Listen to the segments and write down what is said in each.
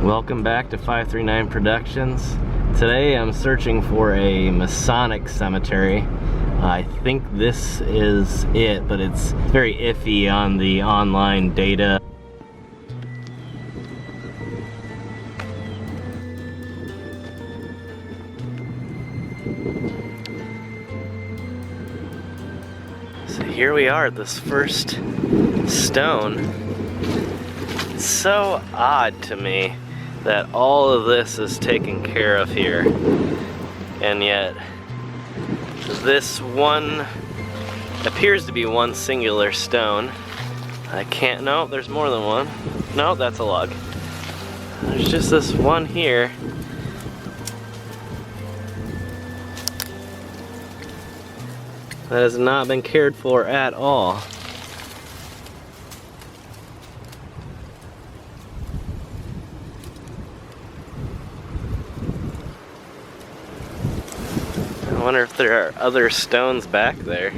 Welcome back to 539 Productions. Today I'm searching for a Masonic cemetery. I think this is it, but it's very iffy on the online data. So here we are at this first stone. It's so odd to me that all of this is taken care of here, and yet this one appears to be one singular stone. No, there's more than one. No, that's a log. There's just this one here. That has not been cared for at all. I wonder if there are other stones back there.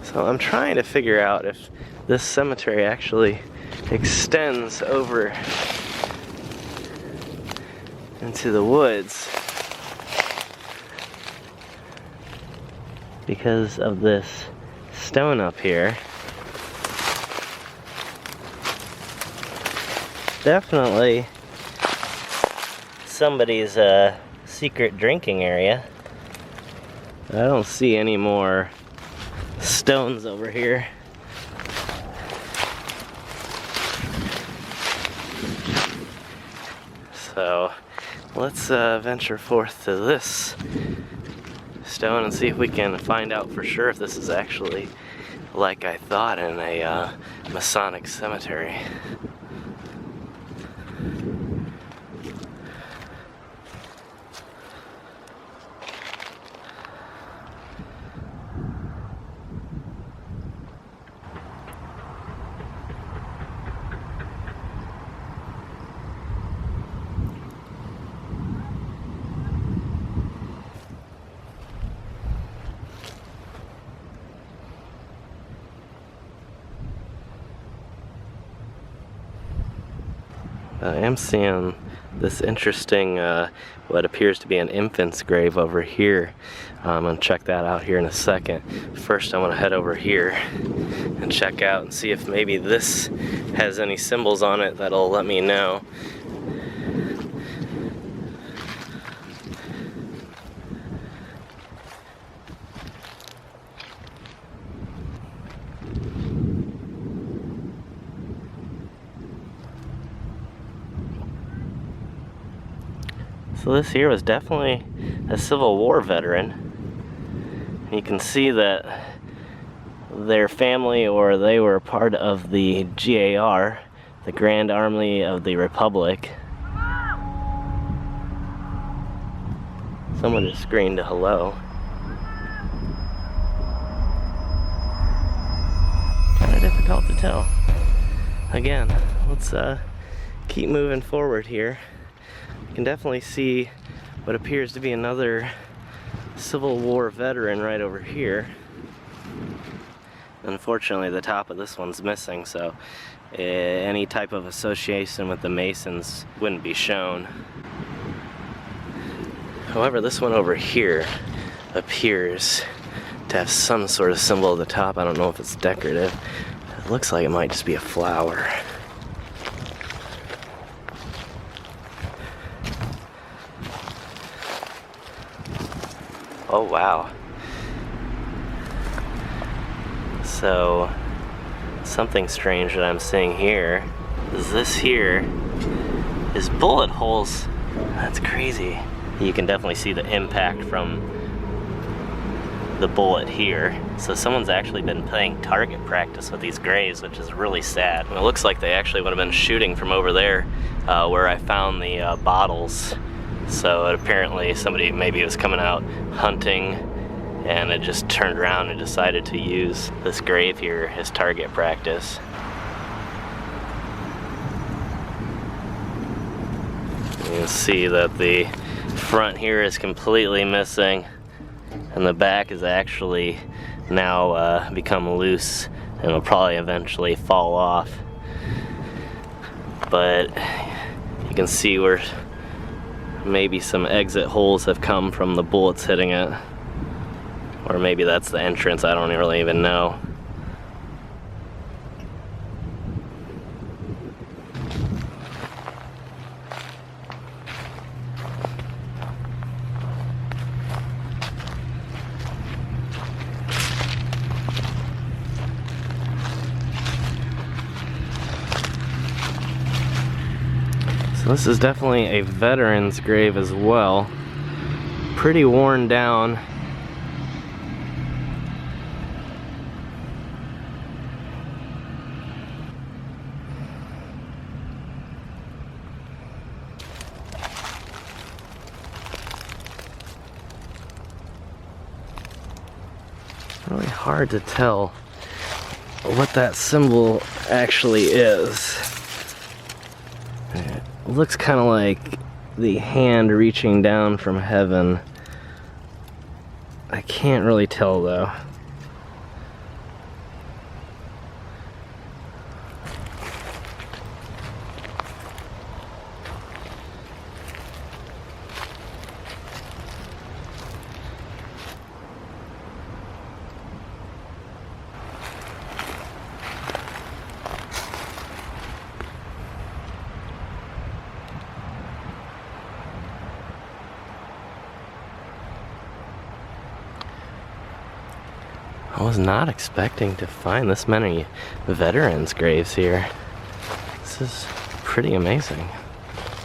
So I'm trying to figure out if this cemetery actually extends over into the woods because of this stone up here. Definitely somebody's secret drinking area. I don't see any more stones over here. So let's venture forth to this stone and see if we can find out for sure if this is actually like I thought in a Masonic cemetery. I am seeing this interesting, what appears to be an infant's grave over here. I'm going to check that out here in a second. First I want to head over here and check out and see if maybe this has any symbols on it that'll let me know. So this here was definitely a Civil War veteran. You can see that their family, or they were part of the GAR, the Grand Army of the Republic. Someone just screamed a hello. Kind of difficult to tell. Again, let's keep moving forward here. You can definitely see what appears to be another Civil War veteran right over here. Unfortunately, the top of this one's missing, so any type of association with the Masons wouldn't be shown. However, this one over here appears to have some sort of symbol at the top. I don't know if it's decorative. It looks like it might just be a flower. Oh wow. So something strange that I'm seeing here is this here is bullet holes. That's crazy. You can definitely see the impact from the bullet here. So someone's actually been playing target practice with these graves, which is really sad. And it looks like they actually would have been shooting from over there where I found the bottles. So apparently somebody maybe was coming out hunting and it just turned around and decided to use this grave here as target practice. You can see that the front here is completely missing. and the back is actually now become loose and will probably eventually fall off. But you can see where maybe some exit holes have come from the bullets hitting it. Or maybe that's the entrance, I don't really even know. So this is definitely a veteran's grave as well. Pretty worn down. Really hard to tell what that symbol actually is. It looks kind of like the hand reaching down from heaven. I can't really tell though. I was not expecting to find this many veterans' graves here. This is pretty amazing.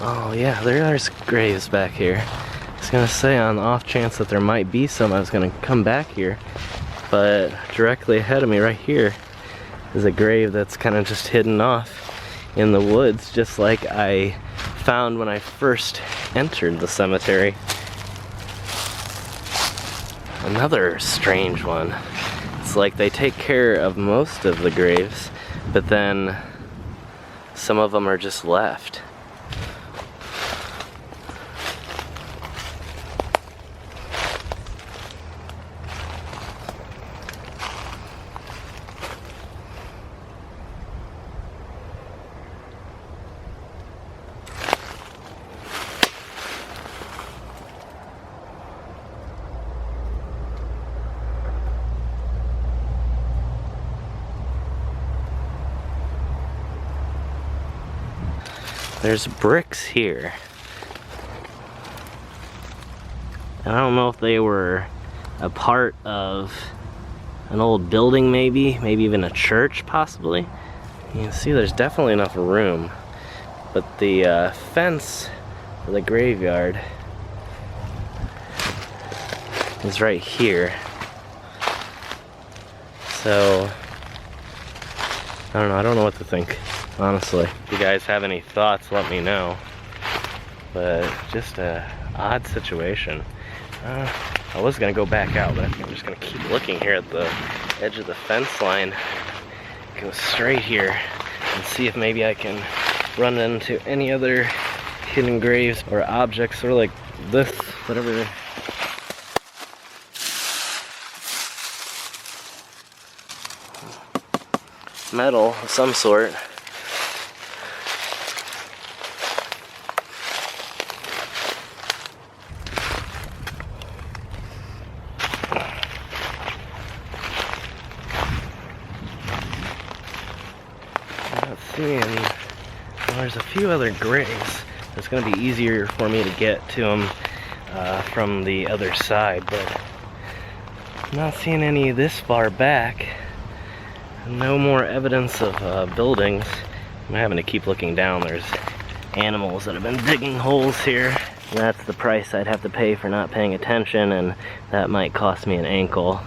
Oh yeah, there's graves back here. I was gonna say, on the off chance that there might be some, I was gonna come back here. But directly ahead of me right here is a grave that's kind of just hidden off in the woods, just like I found when I first entered the cemetery. Another strange one. It's like they take care of most of the graves, but then some of them are just left. There's bricks here. I don't know if they were a part of an old building, maybe even a church possibly. You can see there's definitely enough room, but the fence for the graveyard is right here. So I don't know what to think, honestly. If you guys have any thoughts, let me know. But just a odd situation. I was gonna go back out, but I think I'm just gonna keep looking here at the edge of the fence line. Go straight here and see if maybe I can run into any other hidden graves or objects, or like this, whatever. Metal of some sort. Not seeing. Well, there's a few other graves. It's going to be easier for me to get to them from the other side, but I'm not seeing any this far back. No more evidence of buildings. I'm having to keep looking down. There's animals that have been digging holes here. That's the price I'd have to pay for not paying attention, and that might cost me an ankle.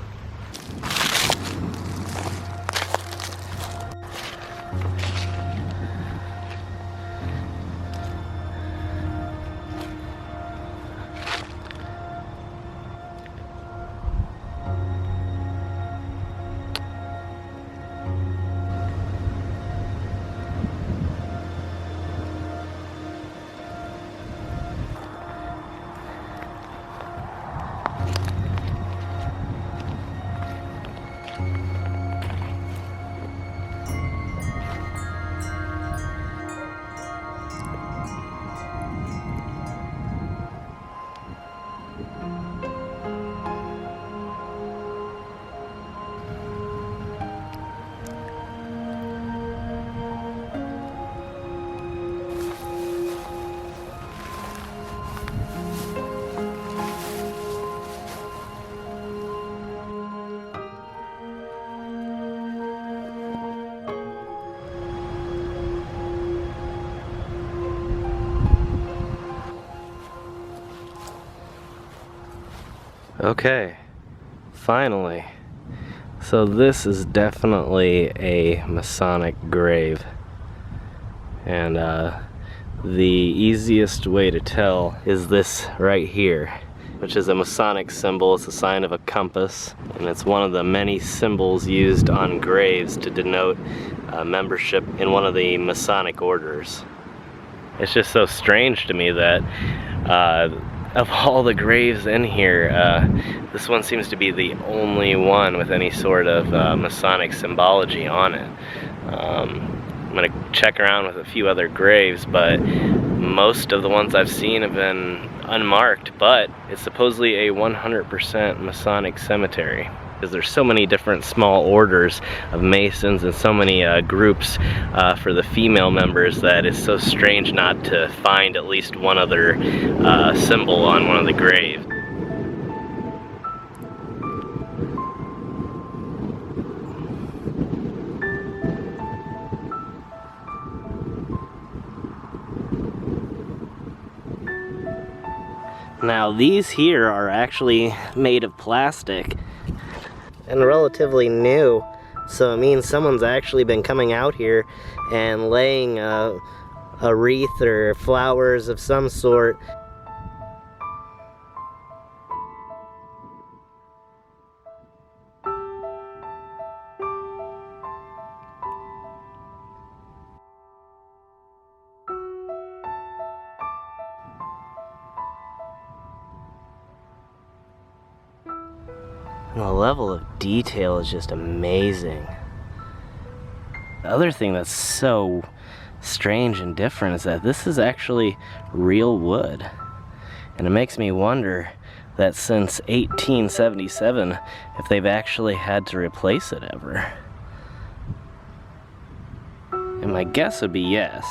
Okay, finally. So this is definitely a Masonic grave. And the easiest way to tell is this right here, which is a Masonic symbol. It's a sign of a compass, and it's one of the many symbols used on graves to denote membership in one of the Masonic orders. It's just so strange to me that of all the graves in here, this one seems to be the only one with any sort of Masonic symbology on it. I'm gonna check around with a few other graves, but most of the ones I've seen have been unmarked, but it's supposedly a 100% Masonic cemetery. Because there's so many different small orders of Masons and so many groups for the female members that it's so strange not to find at least one other symbol on one of the graves. Now these here are actually made of plastic and relatively new, so it means someone's actually been coming out here and laying a wreath or flowers of some sort. And the level of detail is just amazing. The other thing that's so strange and different is that this is actually real wood. And it makes me wonder that since 1877, if they've actually had to replace it ever. And my guess would be yes.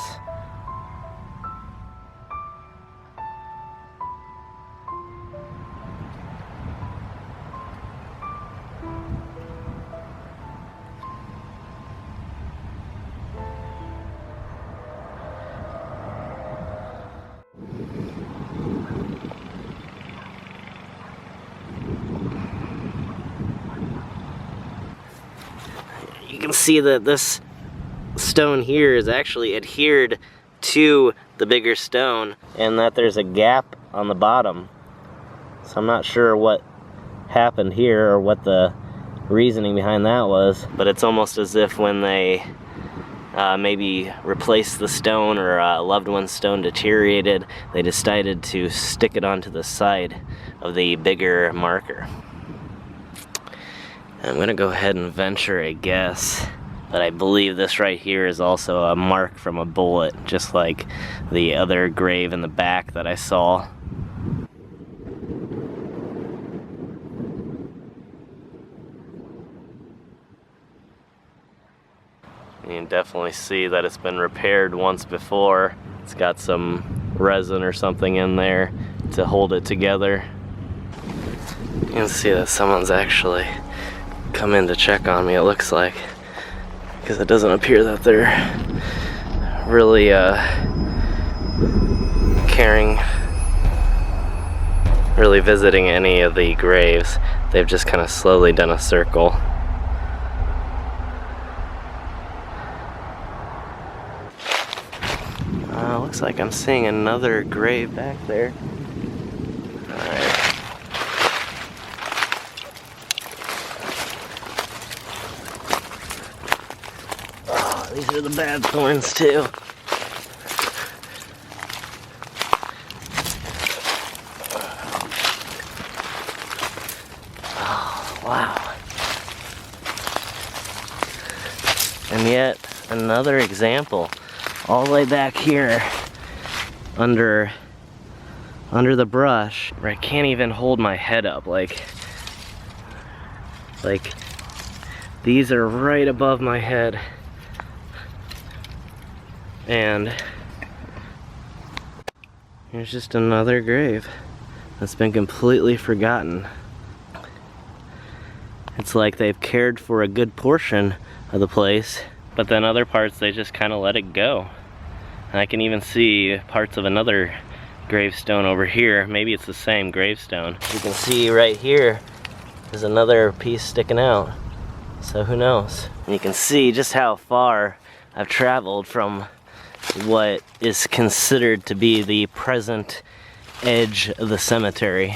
You can see that this stone here is actually adhered to the bigger stone, and that there's a gap on the bottom. So I'm not sure what happened here or what the reasoning behind that was, but it's almost as if when they maybe replaced the stone or a loved one's stone deteriorated, they decided to stick it onto the side of the bigger marker. I'm gonna go ahead and venture a guess, but I believe this right here is also a mark from a bullet, just like the other grave in the back that I saw. You can definitely see that it's been repaired once before. It's got some resin or something in there to hold it together. You can see that someone's actually come in to check on me, it looks like, because it doesn't appear that they're really really visiting any of the graves. They've just kind of slowly done a circle. Looks like I'm seeing another grave back there. Alright. These are the bad thorns too. Oh, wow. And yet another example, all the way back here under the brush, where I can't even hold my head up. Like these are right above my head. And here's just another grave that's been completely forgotten. It's like they've cared for a good portion of the place, but then other parts they just kind of let it go. And I can even see parts of another gravestone over here. Maybe it's the same gravestone. You can see right here there's another piece sticking out. So who knows? And you can see just how far I've traveled from what is considered to be the present edge of the cemetery.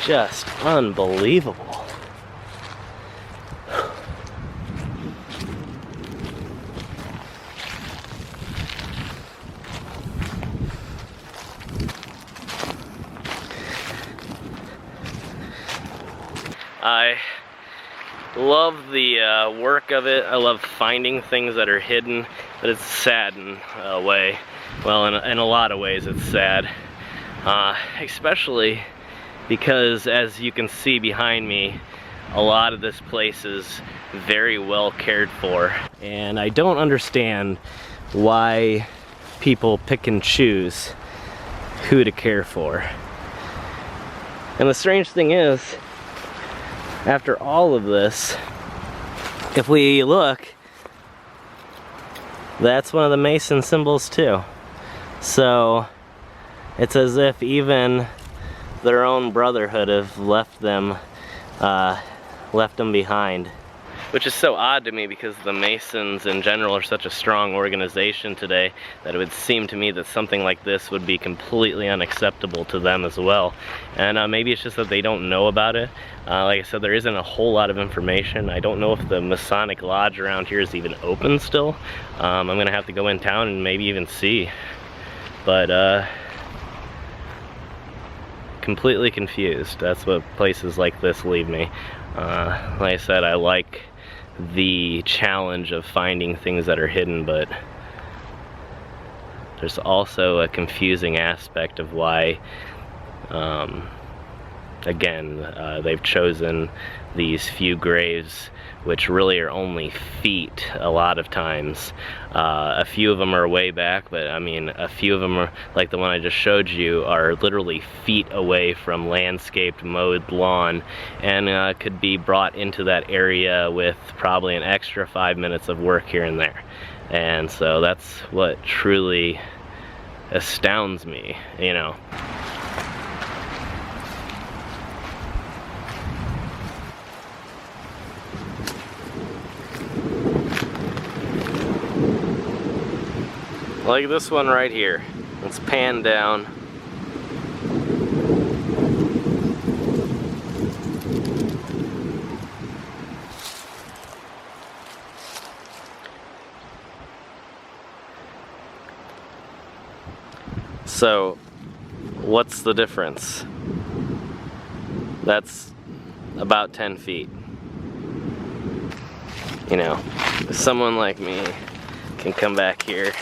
Just unbelievable. I love the work of it. I love finding things that are hidden, but it's sad in a way. Well, in a lot of ways it's sad. Especially because, as you can see behind me, a lot of this place is very well cared for. And I don't understand why people pick and choose who to care for. And the strange thing is, after all of this, if we look, that's one of the Mason symbols too. So it's as if even their own brotherhood have left them behind. Which is so odd to me, because the Masons in general are such a strong organization today that it would seem to me that something like this would be completely unacceptable to them as well. And maybe it's just that they don't know about it. Like I said, there isn't a whole lot of information. I don't know if the Masonic Lodge around here is even open still. I'm gonna have to go in town and maybe even see. But completely confused. That's what places like this leave me. Like I said, I like the challenge of finding things that are hidden, but there's also a confusing aspect of why, again, they've chosen these few graves, which really are only feet a lot of times. A few of them are way back, but I mean, a few of them are, like the one I just showed you, are literally feet away from landscaped mowed lawn, and could be brought into that area with probably an extra 5 minutes of work here and there. And so that's what truly astounds me, you know. Like this one right here. Let's pan down. So, what's the difference? That's about 10 feet. You know, if someone like me can come back here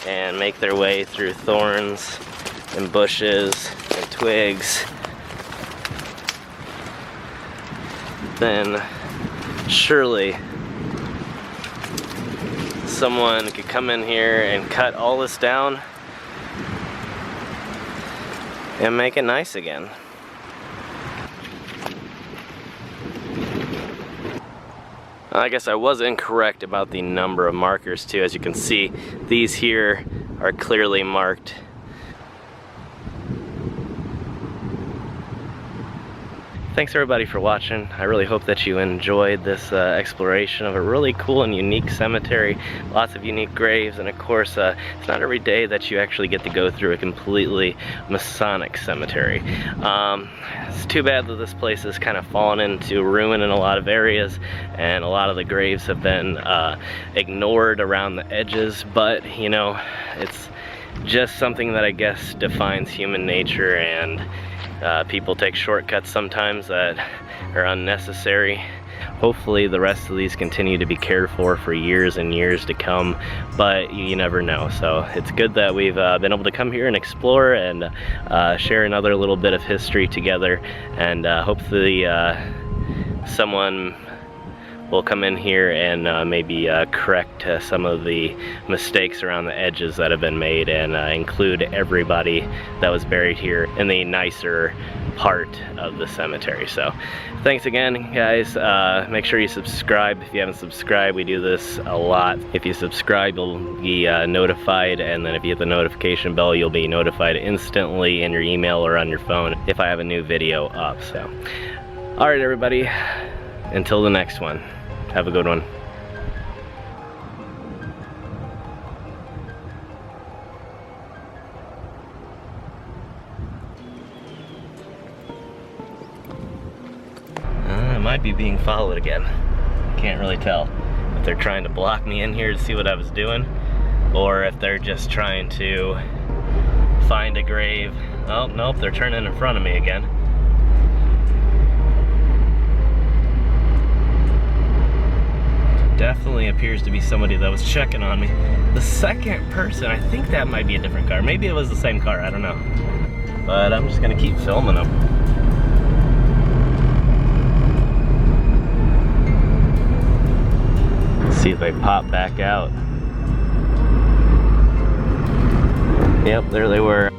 and make their way through thorns and bushes and twigs, then surely someone could come in here and cut all this down and make it nice again. I guess I was incorrect about the number of markers too. As you can see, these here are clearly marked. Thanks everybody for watching. I really hope that you enjoyed this exploration of a really cool and unique cemetery. Lots of unique graves, and of course it's not every day that you actually get to go through a completely Masonic cemetery. It's too bad that this place has kind of fallen into ruin in a lot of areas, and a lot of the graves have been ignored around the edges, but you know, it's just something that I guess defines human nature, and people take shortcuts sometimes that are unnecessary. Hopefully the rest of these continue to be cared for years and years to come, but you never know. So it's good that we've been able to come here and explore and share another little bit of history together, and hopefully someone we'll come in here and maybe correct some of the mistakes around the edges that have been made, and include everybody that was buried here in the nicer part of the cemetery. So thanks again, guys. Make sure you subscribe if you haven't subscribed. We do this a lot. If you subscribe, you'll be notified, and then if you hit the notification bell, you'll be notified instantly in your email or on your phone if I have a new video up. So all right, everybody, until the next one, have a good one. I might be being followed again. Can't really tell if they're trying to block me in here to see what I was doing, or if they're just trying to find a grave. Oh, nope, they're turning in front of me again. Definitely appears to be somebody that was checking on me. The second person, I think that might be a different car. Maybe it was the same car, I don't know. But I'm just gonna keep filming them. See if they pop back out. Yep, there they were.